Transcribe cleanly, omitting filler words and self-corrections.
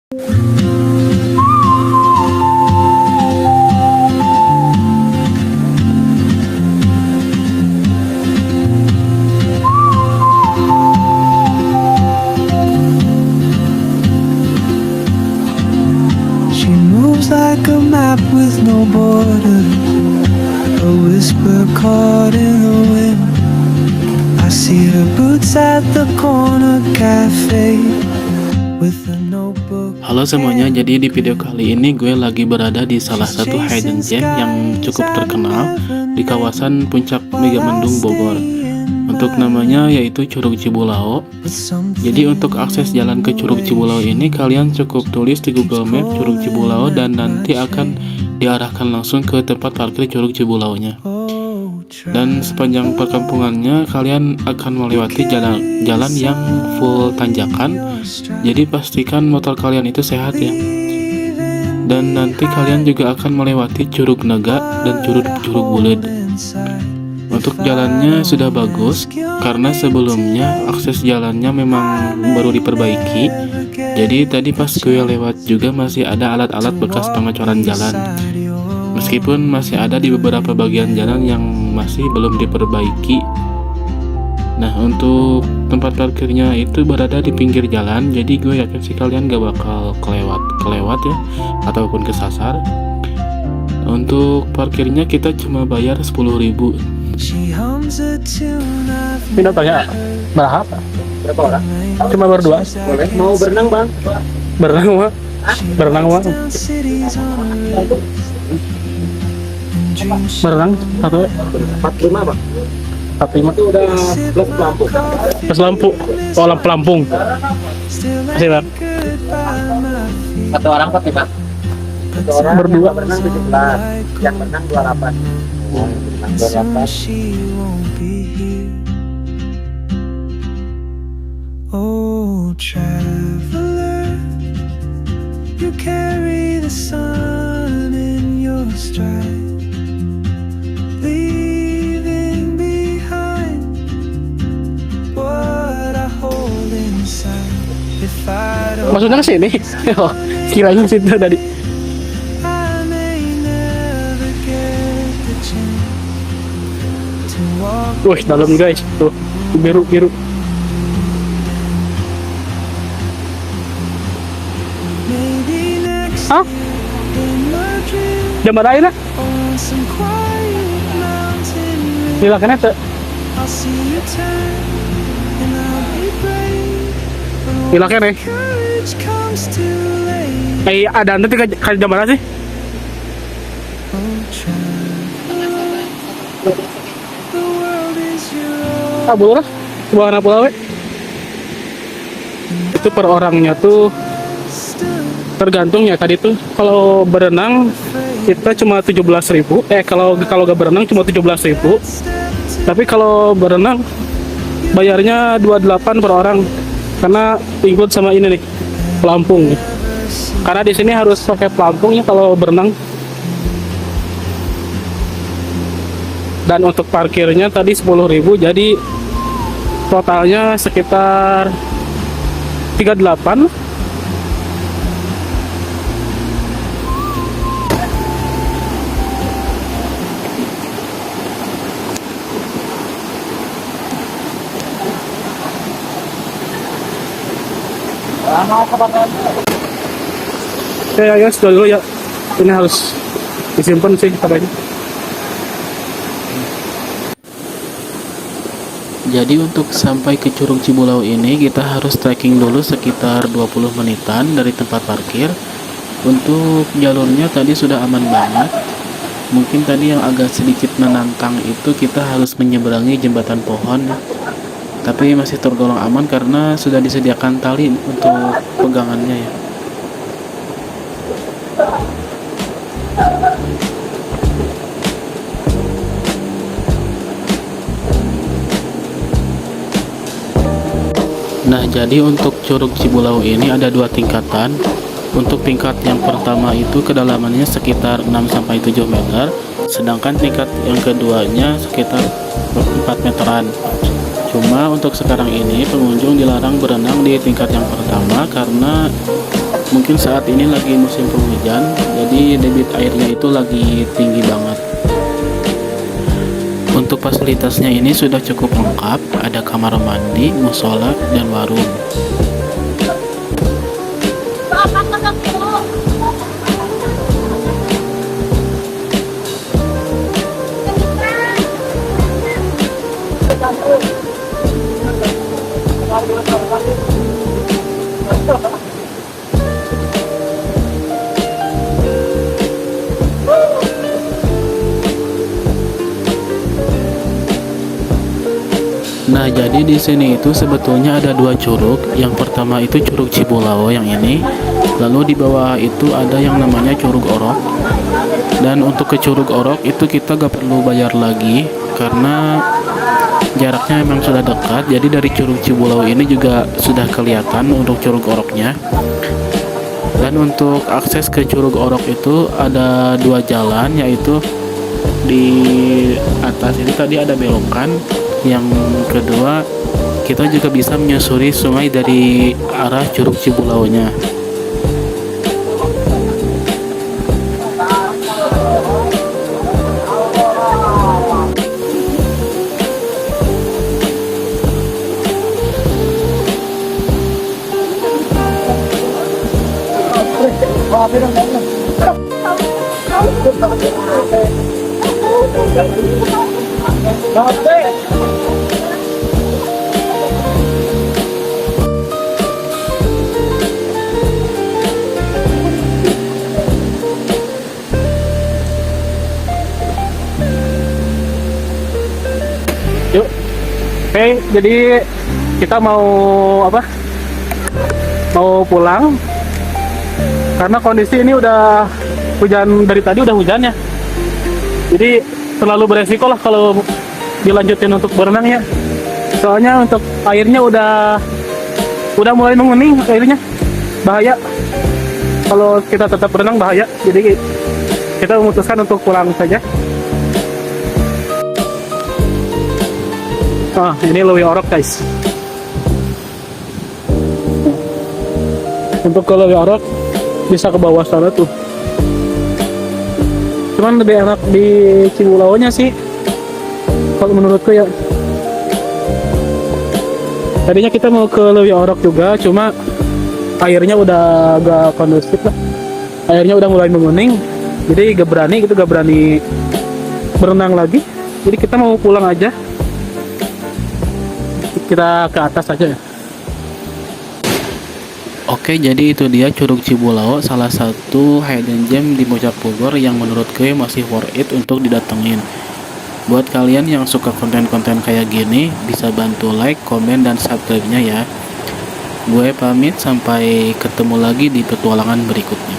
She moves like a map with no border, a whisper caught in the wind. I see her boots at the corner cafe with a notebook. Halo semuanya, jadi di video kali ini gue lagi berada di salah satu hidden gem yang cukup terkenal di kawasan Puncak Megamendung, Bogor. Untuk namanya yaitu Curug Cibulau. Jadi untuk akses jalan ke Curug Cibulau ini kalian cukup tulis di Google Map Curug Cibulau dan nanti akan diarahkan langsung ke tempat parkir Curug Cibulaunya. Dan sepanjang perkampungannya kalian akan melewati jalan yang full tanjakan. Jadi pastikan motor kalian itu sehat ya. Dan nanti kalian juga akan melewati Curug Naga dan Curug Bulet. Untuk jalannya sudah bagus karena sebelumnya akses jalannya memang baru diperbaiki. Jadi tadi pas gue lewat juga masih ada alat-alat bekas pengecoran jalan. Meskipun masih ada di beberapa bagian jalan yang masih belum diperbaiki. Nah, untuk tempat parkirnya itu berada di pinggir jalan, jadi gue yakin sih kalian gak bakal kelewat ya, ataupun kesasar. Untuk parkirnya kita cuma bayar 10.000. Pindah tanya berapa? Berapa orang? Cuma berdua. Boleh. Mau berenang bang? Berenang bang? Berenang bang? Berenang satu? 45 bang? 45 itu udah plus lampu. Plus lampu? Oh lampu pelampung. Masih bang? Satu orang kok bang? Satu orang berdua berenang 17, yang berenang 28. Oh, traveler, you carry the sun in your stride, leaving behind what I hold inside. If I don't, Maksudnya ke sini? Oh, kirain situ tadi. I may never get the chance to walk. Wih, dalam guys, tuh biru. Maybe next Hah? in my dream Jam berapa ini? on some quiet mountain ridge, Nilakannya tuh. I'll see you turn and I'll be brave. But when Nilakan nih. courage comes too late, Ada nanti kali jam berapa sih? oh traveler, the world is your Ah, boleh lah. Sebuah anak pulau. Itu per orangnya tuh tergantung ya tadi tuh. Kalau berenang kita cuma 17.000. Kalau gak berenang cuma 17.000. Tapi kalau berenang bayarnya 28 per orang karena include sama ini nih pelampung. Karena di sini harus pakai pelampung ya kalau berenang. Dan untuk parkirnya tadi 10.000, jadi totalnya sekitar 38. Ya guys, dulu ya. Ini harus disimpan sih katanya. Jadi untuk sampai ke Curug Cibulau ini kita harus trekking dulu sekitar 20 menitan dari tempat parkir. Untuk jalurnya tadi sudah aman banget. Mungkin tadi yang agak sedikit menantang itu kita harus menyeberangi jembatan pohon. Tapi masih tergolong aman karena sudah disediakan tali untuk pegangannya ya. Nah, jadi untuk Curug Cibulau ini ada dua tingkatan. Untuk tingkat yang pertama itu kedalamannya sekitar 6-7 meter, sedangkan tingkat yang keduanya sekitar 4 meteran. Cuma untuk sekarang ini pengunjung dilarang berenang di tingkat yang pertama karena Mungkin saat ini lagi musim penghujan, jadi debit airnya itu lagi tinggi banget. Untuk fasilitasnya ini sudah cukup lengkap, ada kamar mandi, musola, dan warung. Nah, jadi di sini itu sebetulnya ada dua curug. Yang pertama itu Curug Cibulau yang ini. Lalu di bawah itu ada yang namanya Curug Orok. Dan untuk ke Curug Orok itu kita gak perlu bayar lagi karena jaraknya memang sudah dekat. Jadi dari Curug Cibulau ini juga sudah kelihatan untuk Curug Oroknya. Dan untuk akses ke Curug Orok itu ada dua jalan, yaitu di atas ini tadi ada belokan. Yang kedua, kita juga bisa menyusuri sungai dari arah Curug Cibulaunya. Yuk. Oke, jadi kita mau apa? Mau pulang. Karena kondisi ini udah hujan dari tadi, udah hujan ya. Jadi terlalu beresiko lah kalau dilanjutin untuk berenang ya. Soalnya untuk airnya udah mulai menguning airnya. Bahaya. Kalau kita tetap berenang bahaya. Jadi kita memutuskan untuk pulang saja. Ah, ini Lewi Orok guys. Untuk ke Lewi Orok bisa ke bawah sana tuh. Cuman lebih enak di Cibulaunya sih, kalau menurutku ya. Tadinya kita mau ke Lewi Orok juga, cuma airnya udah agak kondusif lah. Airnya udah mulai menguning, jadi gak berani berenang lagi. Jadi kita mau pulang aja. Kita ke atas aja ya. Oke, jadi itu dia Curug Cibulau, salah satu hidden gem di Puncak Bogor yang menurut gue masih worth it untuk didatengin. Buat kalian yang suka konten-konten kayak gini, bisa bantu like, komen, dan subscribe-nya ya. Gue pamit, sampai ketemu lagi di petualangan berikutnya.